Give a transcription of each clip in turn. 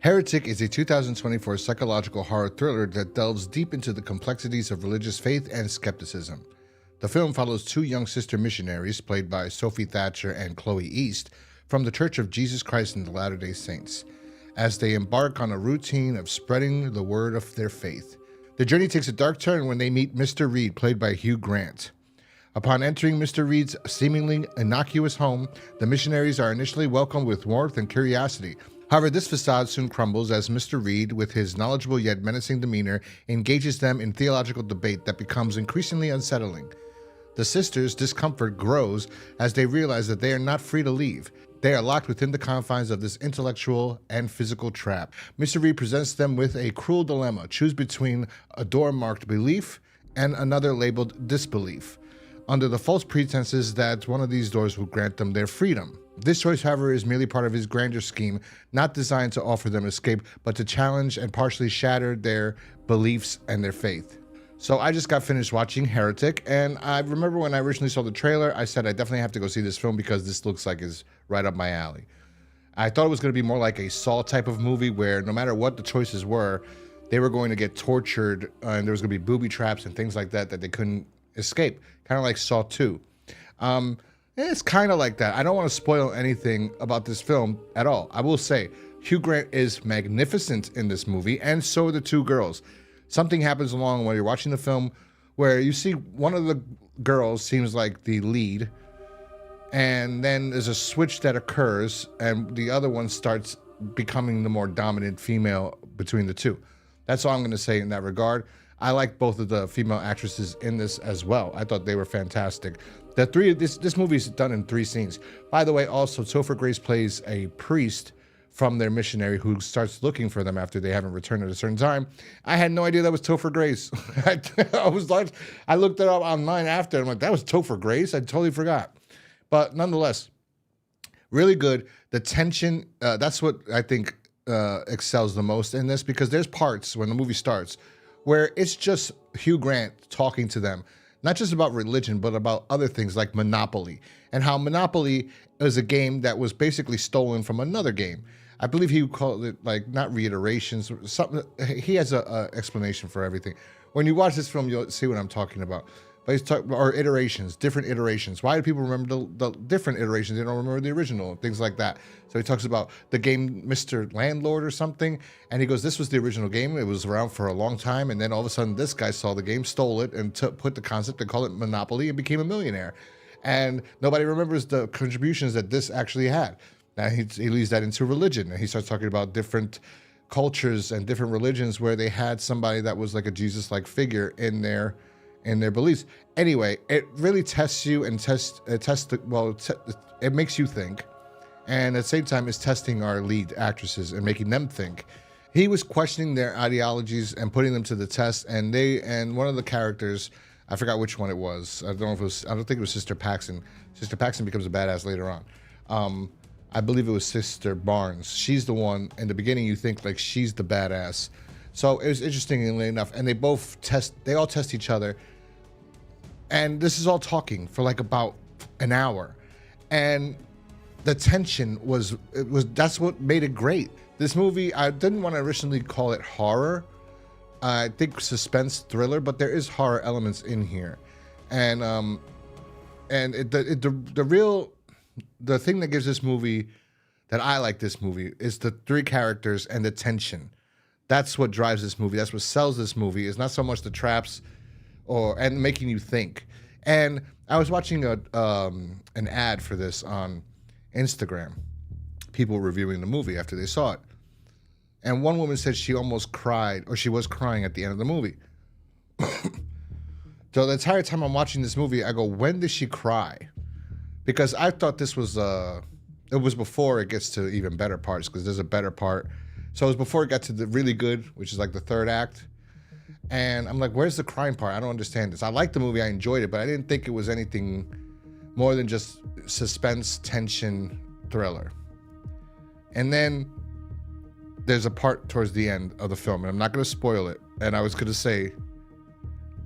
Heretic is a 2024 psychological horror thriller that delves deep into the complexities of religious faith and skepticism. The film follows two young sister missionaries, played by Sophie Thatcher and Chloe East, from the Church of Jesus Christ in the Latter-day Saints, as they embark on a routine of spreading the word of their faith. The journey takes a dark turn when they meet Mr. Reed, played by Hugh Grant. Upon entering Mr. Reed's seemingly innocuous home, the missionaries are initially welcomed with warmth and curiosity. However, this facade soon crumbles as Mr. Reed, with his knowledgeable yet menacing demeanor, engages them in theological debate that becomes increasingly unsettling. The sisters' discomfort grows as they realize that they are not free to leave. They are locked within the confines of this intellectual and physical trap. Mr. Reed presents them with a cruel dilemma: choose between a door marked belief and another labeled disbelief, under the false pretenses that one of these doors will grant them their freedom. This choice, however, is merely part of his grander scheme, not designed to offer them escape, but to challenge and partially shatter their beliefs and their faith. So I just got finished watching Heretic, and I remember when I originally saw the trailer, I said I definitely have to go see this film because this looks like it's right up my alley. I thought it was going to be more like a Saw type of movie where no matter what the choices were, they were going to get tortured, and there was going to be booby traps and things like that they couldn't escape, kind of like Saw 2. It's kind of like that. I don't want to spoil anything about this film at all. I will say Hugh Grant is magnificent in this movie, and so are the two girls. Something happens along while you're watching the film where you see one of the girls seems like the lead, and then there's a switch that occurs and the other one starts becoming the more dominant female between the two. That's all I'm going to say in that regard. I like both of the female actresses in this as well. I thought they were fantastic. This movie is done in 3 scenes. By the way, also Topher Grace plays a priest from their missionary who starts looking for them after they haven't returned at a certain time. I had no idea that was Topher Grace. I looked it up online after. I'm like, that was Topher Grace? I totally forgot. But nonetheless, really good. The tension, that's what I think excels the most in this, because there's parts when the movie starts where it's just Hugh Grant talking to them, not just about religion, but about other things like Monopoly, and how Monopoly is a game that was basically stolen from another game. I believe he called it, like, not reiterations, something. He has a explanation for everything. When you watch this film, you'll see what I'm talking about. But he's talking, or iterations, different iterations. Why do people remember the different iterations? They don't remember the original, things like that. So he talks about the game Mr. Landlord or something, and he goes, this was the original game. It was around for a long time, and then all of a sudden this guy saw the game, stole it, and put the concept and called it Monopoly, and became a millionaire. And nobody remembers the contributions that this actually had. Now he leads that into religion, and he starts talking about different cultures and different religions where they had somebody that was like a Jesus-like figure in their beliefs. Anyway, it really tests you and it makes you think, and at the same time, it's testing our lead actresses and making them think. He was questioning their ideologies and putting them to the test, and one of the characters, I forgot which one it was. I don't think it was Sister Paxton. Sister Paxton becomes a badass later on. I believe it was Sister Barnes. She's the one in the beginning you think like she's the badass. So it was interestingly enough, and they all test each other. And this is all talking for like about an hour. And the tension that's what made it great. This movie, I didn't want to originally call it horror. I think suspense thriller, but there is horror elements in here. And the thing that gives this movie, that I like this movie, is the 3 characters and the tension. That's what drives this movie. That's what sells this movie. It's not so much the traps and making you think. And I was watching an ad for this on Instagram, people reviewing the movie after they saw it. And one woman said she almost cried, or she was crying at the end of the movie. So the entire time I'm watching this movie, I go, when did she cry? Because I thought this was, it was before it gets to even better parts, because there's a better part. So it was before it got to the really good, which is like the 3rd act. And I'm like, where's the crying part? I don't understand this. I liked the movie, I enjoyed it, but I didn't think it was anything more than just suspense, tension, thriller. And then there's a part towards the end of the film, and I'm not going to spoil it. And I was going to say,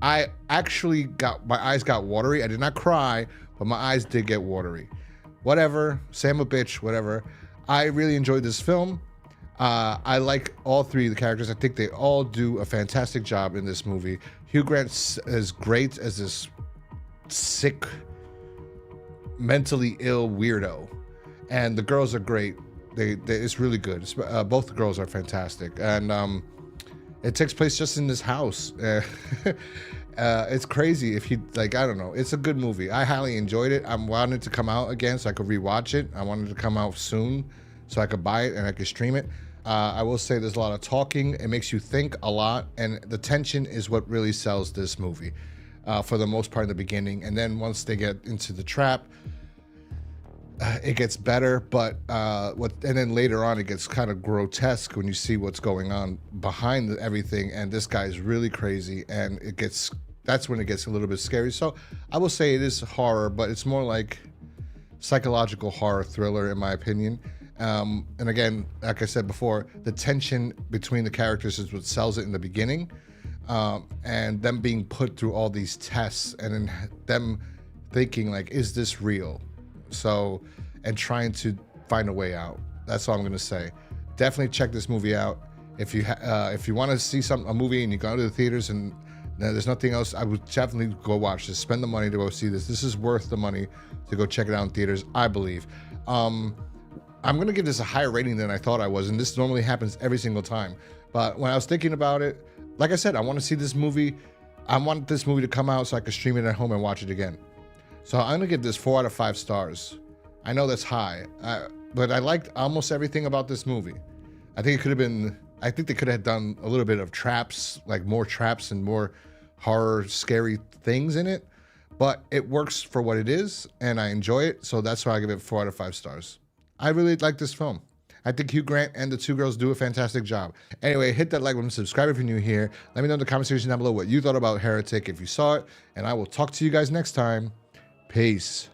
I actually my eyes got watery. I did not cry, but my eyes did get watery. Whatever, say I'm a bitch, whatever. I really enjoyed this film. I like all three of the characters. I think they all do a fantastic job in this movie. Hugh Grant is great as this sick, mentally ill weirdo, and the girls are great. It's really good. Both the girls are fantastic, and it takes place just in this house. It's crazy if you like. I don't know. It's a good movie. I highly enjoyed it. I wanted to come out again so I could rewatch it. I wanted to come out soon so I could buy it and I could stream it. I will say there's a lot of talking. It makes you think a lot, and the tension is what really sells this movie for the most part in the beginning. And then once they get into the trap, it gets better. But and then later on, it gets kind of grotesque when you see what's going on behind everything. And this guy is really crazy, and that's when it gets a little bit scary. So I will say it is horror, but it's more like psychological horror thriller, in my opinion. And again, like I said before, the tension between the characters is what sells it in the beginning, and them being put through all these tests, and then them thinking like, is this real? So, and trying to find a way out. That's all I'm gonna say. Definitely check this movie out. If you want to see a movie and you go to the theaters and there's nothing else, I would definitely go watch this. Spend the money to go see this. This is worth the money to go check it out in theaters, I believe. I'm going to give this a higher rating than I thought I was, and this normally happens every single time. But when I was thinking about it, like I said, I want to see this movie. I want this movie to come out so I can stream it at home and watch it again. So I'm going to give this 4 out of 5 stars. I know that's high, but I liked almost everything about this movie. I think they could have done a little bit of traps, like more traps and more horror, scary things in it. But it works for what it is, and I enjoy it. So that's why I give it 4 out of 5 stars. I really like this film. I think Hugh Grant and the two girls do a fantastic job. Anyway, hit that like button, subscribe if you're new here. Let me know in the comment section down below what you thought about Heretic if you saw it, and I will talk to you guys next time. Peace.